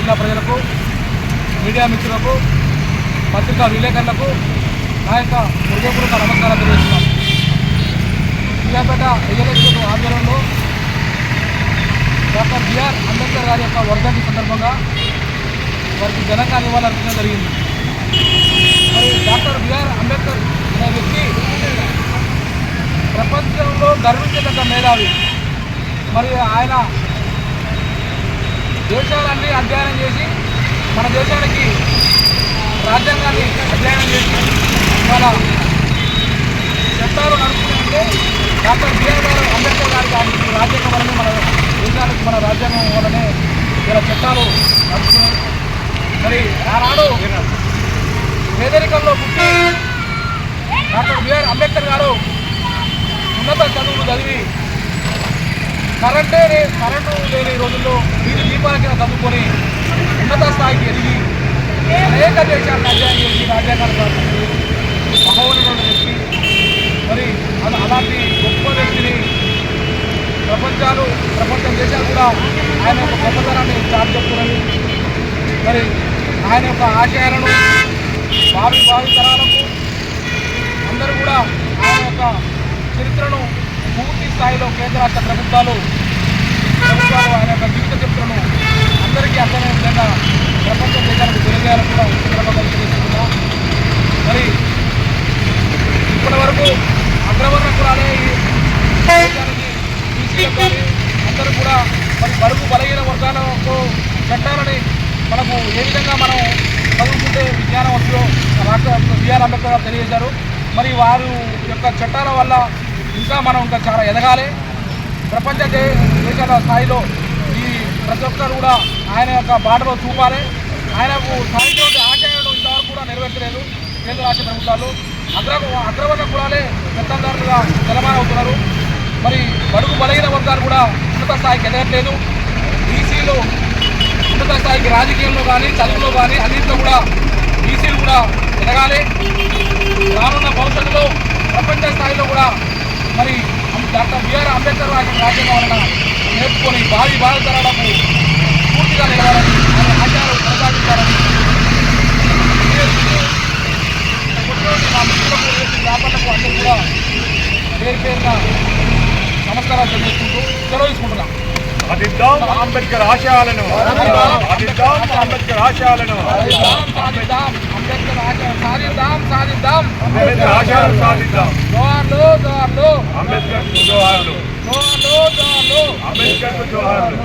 జిల్లా ప్రజలకు, మీడియా మిత్రులకు, పత్రికా విలేకరులకు నా యొక్క హృదయపూర్వక నమస్కారాలు తెలియజేస్తున్నాను. సూర్యాపేట రియల్ ఆధ్వర్యంలో డాక్టర్ బిఆర్ అంబేద్కర్ గారి యొక్క వర్ధంతి సందర్భంగా వారికి ఘనంగా నివాళులర్పించడం జరిగింది. మరి డాక్టర్ బిఆర్ అంబేద్కర్ అనే వ్యక్తి ప్రపంచంలో గర్వించదగ్గ మేధావి. మరి ఆయన దేశాలన్నీ అధ్యయనం చేసి మన దేశానికి రాజ్యాంగాన్ని అధ్యయనం చేసి ఇవాళ చట్టాలు నడుపుతుంటే డాక్టర్ బిఆర్ అంబేద్కర్ గారికి రాజ్యాంగం వల్లనే మన దేశానికి మన రాజ్యాంగం వల్లనే ఇలా చట్టాలు నడుపుతున్నాయి. మరి ఆనాడు పేదరికంలో పుట్టి డాక్టర్ బిఆర్ అంబేద్కర్ గారు ఉన్నత చదువులు చదివి కరెంటు లేని రోజుల్లో వీధి దీపాల కింద చదువుకొని ఉన్నత స్థాయికి ఎదిగి అనేక దేశాలను అధ్యయనం చేసి రాజ్యాంగాన్ని రాసింది మహోన్నత వ్యక్తి. మరి అలాంటి గొప్ప వ్యక్తిని ప్రపంచ దేశాలు కూడా ఆయన యొక్క గొప్పతనాన్ని చాటి చెప్తున్నది. మరి ఆయన యొక్క ఆశయాలను భావి తరాలకు అందరూ కూడా ఆయన యొక్క చరిత్రను పూర్తి స్థాయిలో కేంద్ర రాష్ట్ర ప్రభుత్వాలు ఆయన యొక్క జీవిత చరిత్రను అందరికీ అర్థమయ్యే విధంగా ప్రపంచ దేశాలకు తెలియజేయాలని కూడా తెలియజేస్తున్నాం. మరి ఇప్పటి వరకు అగ్రవర్ణ కులాలే దేశానికి బీసీలకు కానీ అందరూ కూడా మరి బడుగు బలహీన వర్గాలకు చట్టాలని మనకు ఏ విధంగా మనం చదువుకుంటే విజ్ఞానం వస్తుందో డాక్టర్ బిఆర్ అంబేద్కర్ గారు తెలియజేశారు. మరి వారు యొక్క చట్టాల వల్ల ఇంకా చాలా ఎదగాలి. ప్రపంచ దేశాల స్థాయిలో ఈ ప్రతి ఒక్కరు కూడా ఆయన యొక్క బాటలో చూపాలి. ఆయనకు సాధించే ఆశయాలను ఇంతవరకు కూడా నెరవేర్చలేదు కేంద్ర రాష్ట్ర ప్రభుత్వాలు. అగ్రవర్ణ కులాలే పెత్తందారులుగా తెలమానవుతున్నారు. మరి బడుగు బలహీన వర్గాలు కూడా ఉన్నత స్థాయికి ఎదగట్లేదు. బీసీలు ఉన్నత స్థాయికి రాజకీయంలో కానీ చదువులో కానీ అన్నింటిలో కూడా బీసీలు కూడా ఎదగాలి. రానున్న భవిష్యత్తులో ప్రపంచ స్థాయిలో కూడా మరి డాక్టర్ బిఆర్ అంబేద్కర్ రాజ్యాంగం వలన నేర్చుకొని భావి తరాలకు పూర్తిగా నిలవాలని ఆయన ఆశయాలు కొనసాగించాలని మా మిత్రులకు వ్యాపారులకు అందరూ కూడా పేరున నమస్కారాలు తెలియజేసుకుంటూ సెలవు తీసుకుంటున్నాం. సాధిద్దాం అంబేద్కర్ ఆశయాలను, సాధిద్దాం అంబేద్కర్ ఆశయాలను, సాధిద్దాం అంబేద్కర్ ఆశయాలను, సాధిద్దాం అంబేద్కర్ ఆశయాలను సాధిద్దాం. జోహార్లు అంబేద్కర్ జోహార్లు, జోహార్లు అంబేద్కర్ జోహార్లు.